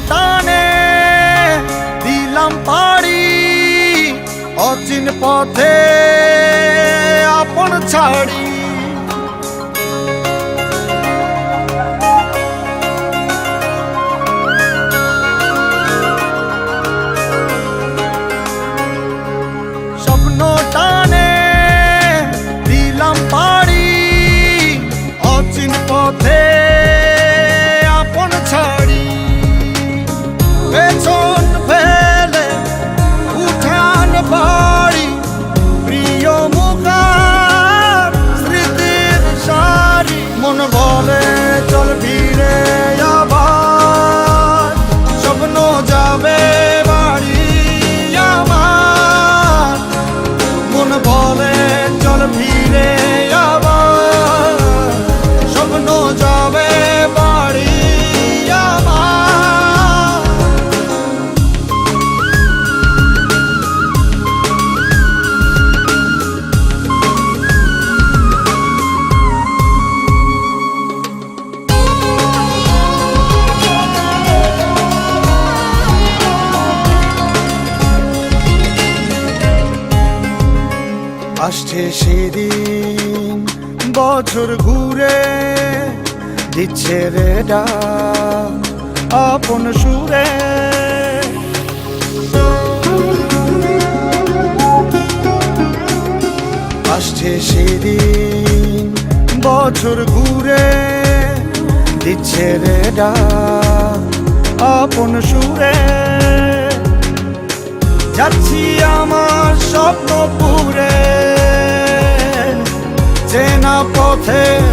টানে দিলাম পাড়ি অচিন পথে আপন ছাড়ি। স্বপ্ন টানে দিলাম পাড়ি অচিন পথে আপন ছাড়ি। পেছন ফেলে উঠান বাড়ি প্রিয় মুখার স্মৃতির সারি। মন বলে চল ফিরে আবার স্বপ্ন যাবে বাড়ি আমার। মন বলে চল ফিরে আবার স্বপ্ন যাবে বাড়ি আমার। আসছে সেদিন বছর ঘুরে দিচ্ছে রে ডাক আপন সুরে। আসছে সেদিন বছর ঘুরে দিচ্ছে রে ডাক আপন সুরে। যাচ্ছি আমার স্বপ্ন পুরে চেনা পথের